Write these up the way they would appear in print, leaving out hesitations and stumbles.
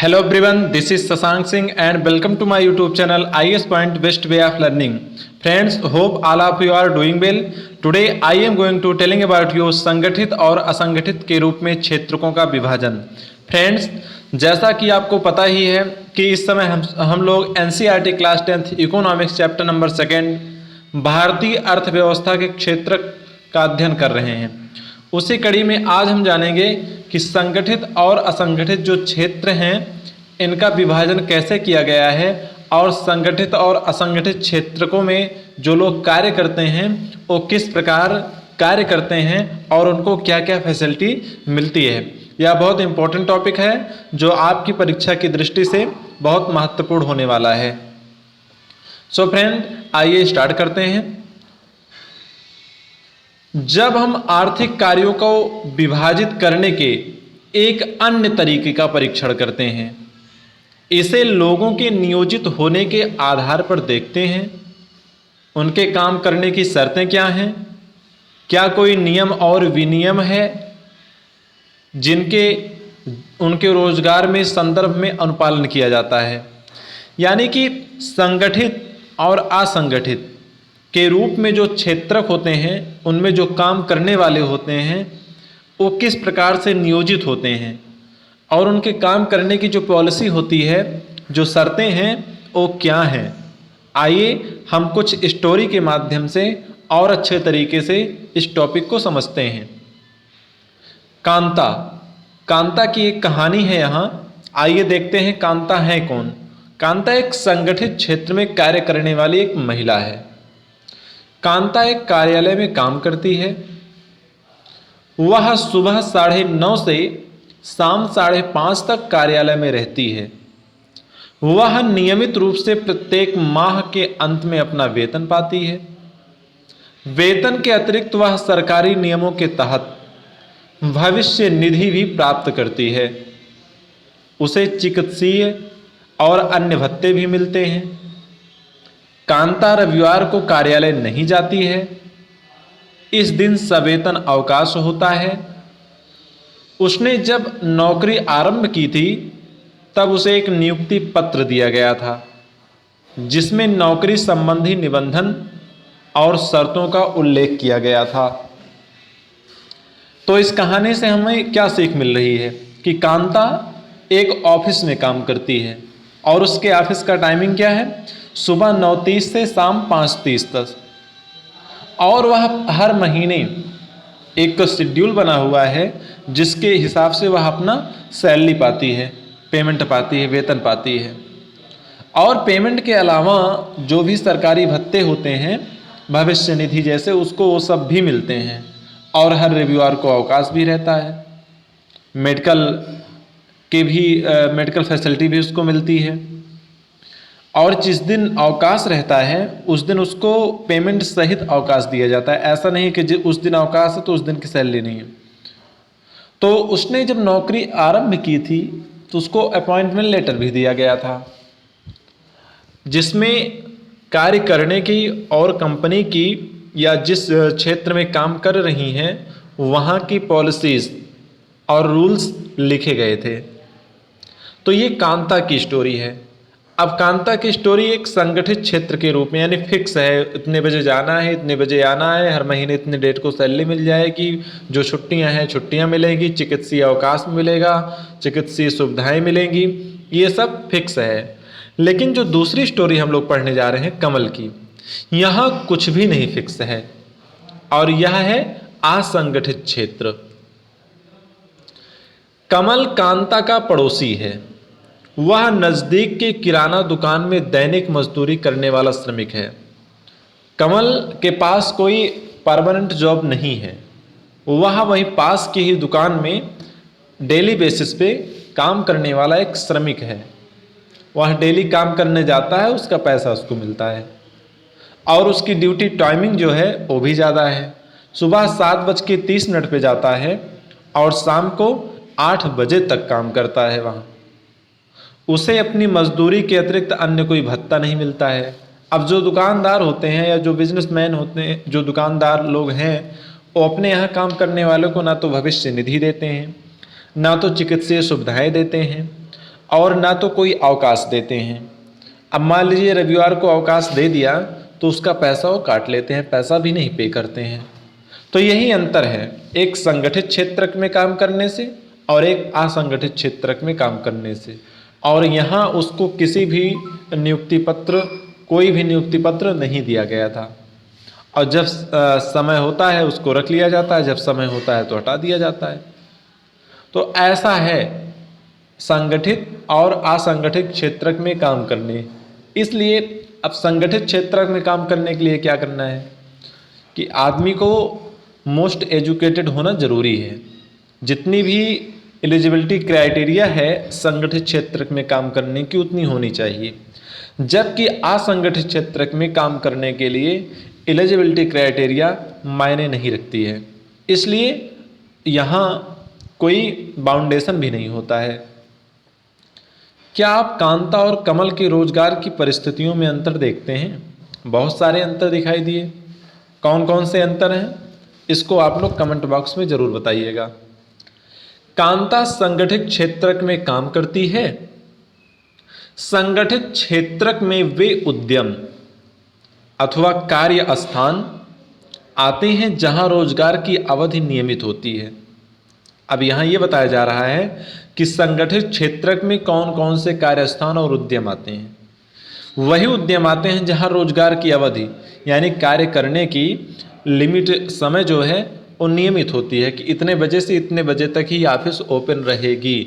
Hello everyone, this is Sasank Singh and welcome to my YouTube channel IS Point Best Way of Learning. Friends, hope all of you are doing well. Today I am going to telling about you संगठित और असंगठित के रूप में क्षेत्रकों का विभाजन. Friends, जैसा कि आपको पता ही है कि इस समय हम लोग NCERT class 10th economics chapter number 2 भारतीय अर्थव्यवस्था के क्षेत्र का अध्ययन कर रहे हैं. उसी कड़ी में आज हम जानेंगे कि संगठित और असंगठित जो क्षेत्र हैं इनका विभाजन कैसे किया गया है और संगठित और असंगठित क्षेत्रकों में जो लोग कार्य करते हैं वो किस प्रकार कार्य करते हैं और उनको क्या क्या फैसिलिटी मिलती है. यह बहुत इम्पोर्टेंट टॉपिक है जो आपकी परीक्षा की दृष्टि से बहुत महत्वपूर्ण होने वाला है. सो फ्रेंड, आइए स्टार्ट करते हैं. जब हम आर्थिक कार्यों को विभाजित करने के एक अन्य तरीके का परीक्षण करते हैं, इसे लोगों के नियोजित होने के आधार पर देखते हैं. उनके काम करने की शर्तें क्या हैं, क्या कोई नियम और विनियम है जिनके उनके रोजगार में संदर्भ में अनुपालन किया जाता है. यानी कि संगठित और असंगठित के रूप में जो क्षेत्रक होते हैं उनमें जो काम करने वाले होते हैं वो किस प्रकार से नियोजित होते हैं और उनके काम करने की जो पॉलिसी होती है, जो शर्तें हैं वो क्या हैं. आइए हम कुछ स्टोरी के माध्यम से और अच्छे तरीके से इस टॉपिक को समझते हैं. कांता की एक कहानी है यहाँ. आइए देखते हैं कांता है कौन. कांता एक संगठित क्षेत्र में कार्य करने वाली एक महिला है. कांता एक कार्यालय में काम करती है. वह सुबह 9:30 से शाम 5:30 तक कार्यालय में रहती है. वह नियमित रूप से प्रत्येक माह के अंत में अपना वेतन पाती है. वेतन के अतिरिक्त वह सरकारी नियमों के तहत भविष्य निधि भी प्राप्त करती है. उसे चिकित्सीय और अन्य भत्ते भी मिलते हैं. कांता रविवार को कार्यालय नहीं जाती है. इस दिन सवेतन अवकाश होता है. उसने जब नौकरी आरंभ की थी तब उसे एक नियुक्ति पत्र दिया गया था जिसमें नौकरी संबंधी निबंधन और शर्तों का उल्लेख किया गया था. तो इस कहानी से हमें क्या सीख मिल रही है कि कांता एक ऑफिस में काम करती है और उसके ऑफिस का टाइमिंग क्या है, सुबह 9:30 से शाम 5:30 तक. और वह हर महीने एक शेड्यूल बना हुआ है जिसके हिसाब से वह अपना सैलरी पाती है, पेमेंट पाती है, वेतन पाती है. और पेमेंट के अलावा जो भी सरकारी भत्ते होते हैं, भविष्य निधि जैसे, उसको वो सब भी मिलते हैं. और हर रविवार को अवकाश भी रहता है. मेडिकल फैसिलिटी भी उसको मिलती है. और जिस दिन अवकाश रहता है उस दिन उसको पेमेंट सहित अवकाश दिया जाता है. ऐसा नहीं कि उस दिन अवकाश है तो उस दिन की सैलरी नहीं है. तो उसने जब नौकरी आरंभ की थी तो उसको अपॉइंटमेंट लेटर भी दिया गया था जिसमें कार्य करने की और कंपनी की या जिस क्षेत्र में काम कर रही हैं वहाँ की पॉलिसीज और रूल्स लिखे गए थे. तो ये कांता की स्टोरी है. अब कांता की स्टोरी एक संगठित क्षेत्र के रूप में, यानी फिक्स है, इतने बजे जाना है, इतने बजे आना है, हर महीने इतने डेट को सैलरी मिल जाएगी, जो छुट्टियां हैं छुट्टियां मिलेगी, चिकित्सीय अवकाश मिलेगा, चिकित्सीय सुविधाएं मिलेंगी, ये सब फिक्स है. लेकिन जो दूसरी स्टोरी हम लोग पढ़ने जा रहे हैं कमल की, यहाँ कुछ भी नहीं फिक्स है और यह है असंगठित क्षेत्र. कमल कांता का पड़ोसी है. वह नज़दीक के किराना दुकान में दैनिक मजदूरी करने वाला श्रमिक है. कमल के पास कोई परमानेंट जॉब नहीं है. वह वहीं पास की ही दुकान में डेली बेसिस पे काम करने वाला एक श्रमिक है. वह डेली काम करने जाता है, उसका पैसा उसको मिलता है. और उसकी ड्यूटी टाइमिंग जो है वो भी ज़्यादा है. सुबह 7:30 पे जाता है और शाम को 8 बजे तक काम करता है. वहाँ उसे अपनी मजदूरी के अतिरिक्त अन्य कोई भत्ता नहीं मिलता है. अब जो दुकानदार होते हैं या जो बिजनेसमैन होते हैं, जो दुकानदार लोग हैं, वो अपने यहाँ काम करने वालों को ना तो भविष्य निधि देते हैं, ना तो चिकित्सीय सुविधाएं देते हैं और ना तो कोई अवकाश देते हैं। अब मान लीजिए रविवार को अवकाश दे दिया तो उसका पैसा वो काट लेते हैं, पैसा भी नहीं पे करते हैं। तो यही अंतर है एक संगठित क्षेत्र में काम करने से और एक असंगठित क्षेत्र में काम करने से। और यहाँ उसको किसी भी नियुक्ति पत्र, कोई भी नियुक्ति पत्र नहीं दिया गया था, और जब समय होता है उसको रख लिया जाता है, जब समय होता है तो हटा दिया जाता है। तो ऐसा है संगठित और असंगठित क्षेत्र में काम करने। इसलिए अब संगठित क्षेत्र में काम करने के लिए क्या करना है कि आदमी को मोस्ट एजुकेटेड होना जरूरी है। जितनी भी एलिजिबिलिटी क्राइटेरिया है संगठित क्षेत्र में काम करने की उतनी होनी चाहिए, जबकि असंगठित क्षेत्र में काम करने के लिए एलिजिबिलिटी क्राइटेरिया मायने नहीं रखती है। इसलिए यहाँ कोई बाउंडेशन भी नहीं होता है। क्या आप कांता और कमल के रोजगार की परिस्थितियों में अंतर देखते हैं? बहुत सारे अंतर दिखाई दिए। कौन कौन से अंतर हैं इसको आप लोग कमेंट बॉक्स में जरूर बताइएगा। कांता संगठित क्षेत्र में काम करती है। संगठित क्षेत्र में वे उद्यम अथवा कार्य स्थान आते हैं जहां रोजगार की अवधि नियमित होती है। अब यहां यह बताया जा रहा है कि संगठित क्षेत्र में कौन कौन से कार्यस्थान और उद्यम आते हैं। वही उद्यम आते हैं जहां रोजगार की अवधि यानी कार्य करने की लिमिट, समय जो है वो नियमित होती है कि इतने बजे से इतने बजे तक ही ऑफिस ओपन रहेगी।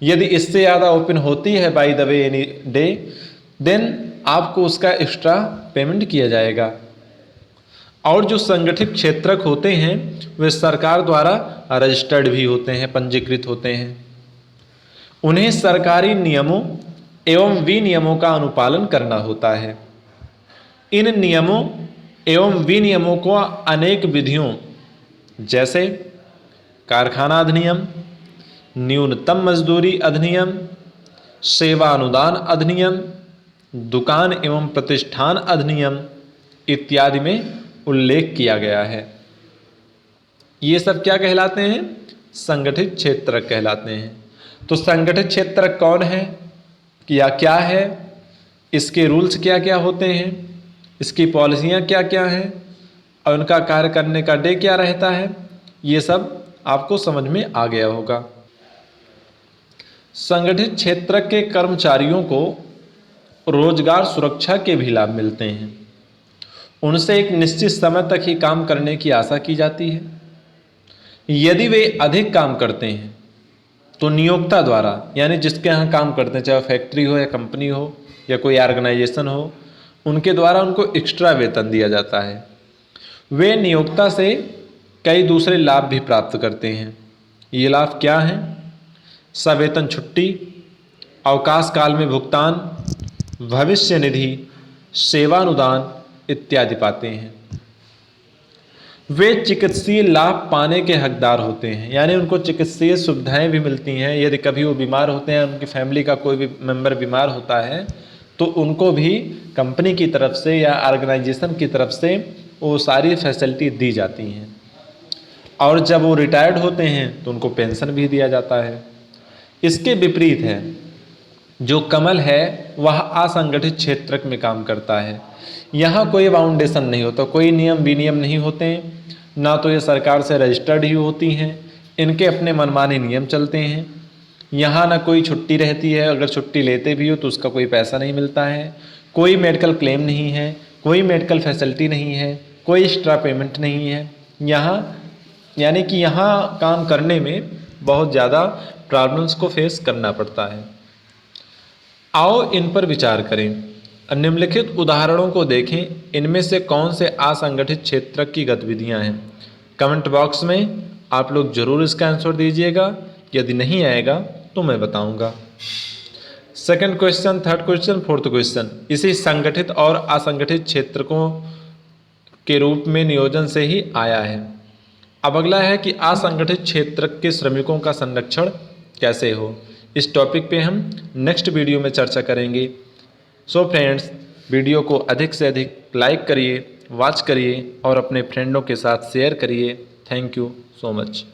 यदि इससे ज़्यादा ओपन होती है by the way any day, then आपको उसका एक्स्ट्रा पेमेंट किया जाएगा। और जो संगठित क्षेत्रक होते हैं वे सरकार द्वारा रजिस्टर्ड भी होते हैं, पंजीकृत होते हैं। उन्हें सरकारी नियमों एवं विनियमों का अनुपालन करना होता है। इन नियमों एवं विनियमों को अनेक विधियों जैसे कारखाना अधिनियम, न्यूनतम मजदूरी अधिनियम, सेवा अनुदान अधिनियम, दुकान एवं प्रतिष्ठान अधिनियम इत्यादि में उल्लेख किया गया है। ये सब क्या कहलाते हैं? संगठित क्षेत्र कहलाते हैं। तो संगठित क्षेत्र कौन है या क्या है, इसके रूल्स क्या क्या होते हैं, इसकी पॉलिसियाँ क्या क्या हैं और उनका कार्य करने का डे क्या रहता है, ये सब आपको समझ में आ गया होगा। संगठित क्षेत्र के कर्मचारियों को रोजगार सुरक्षा के भी लाभ मिलते हैं। उनसे एक निश्चित समय तक ही काम करने की आशा की जाती है। यदि वे अधिक काम करते हैं तो नियोक्ता द्वारा, यानी जिसके यहाँ काम करते हैं, चाहे फैक्ट्री हो या कंपनी हो या कोई ऑर्गेनाइजेशन हो, उनके द्वारा उनको एक्स्ट्रा वेतन दिया जाता है। वे नियोक्ता से कई दूसरे लाभ भी प्राप्त करते हैं। ये लाभ क्या हैं? सवेतन छुट्टी, अवकाश काल में भुगतान, भविष्य निधि, सेवानुदान इत्यादि पाते हैं। वे चिकित्सीय लाभ पाने के हकदार होते हैं, यानी उनको चिकित्सीय सुविधाएं भी मिलती हैं। यदि कभी वो बीमार होते हैं, उनकी फैमिली का कोई भी मेंबर बीमार होता है तो उनको भी कंपनी की तरफ से या ऑर्गेनाइजेशन की तरफ से वो सारी फैसिलिटी दी जाती हैं। और जब वो रिटायर्ड होते हैं तो उनको पेंशन भी दिया जाता है। इसके विपरीत है जो कमल है वह असंगठित क्षेत्र में काम करता है। यहाँ कोई बाउंडेशन नहीं होता, कोई नियम विनियम नहीं होते हैं, ना तो ये सरकार से रजिस्टर्ड ही होती हैं। इनके अपने मनमाने नियम चलते हैं। यहाँ ना कोई छुट्टी रहती है, अगर छुट्टी लेते भी हो तो उसका कोई पैसा नहीं मिलता है, कोई मेडिकल क्लेम नहीं है, कोई मेडिकल फैसिलिटी नहीं है, कोई एक्स्ट्रा पेमेंट नहीं है। यहाँ यानी कि यहाँ काम करने में बहुत ज़्यादा प्रॉब्लम्स को फेस करना पड़ता है। आओ इन पर विचार करें। निम्नलिखित उदाहरणों को देखें, इनमें से कौन से असंगठित क्षेत्र की गतिविधियां हैं। कमेंट बॉक्स में आप लोग जरूर इसका आंसर दीजिएगा। यदि नहीं आएगा तो मैं बताऊंगा। Second question, third question, fourth question इसी संगठित और असंगठित क्षेत्रकों के रूप में नियोजन से ही आया है। अब अगला है कि असंगठित क्षेत्र के श्रमिकों का संरक्षण कैसे हो। इस टॉपिक पे हम नेक्स्ट वीडियो में चर्चा करेंगे। सो फ्रेंड्स, वीडियो को अधिक से अधिक लाइक करिए, वॉच करिए और अपने फ्रेंडों के साथ शेयर करिए। Thank you so much.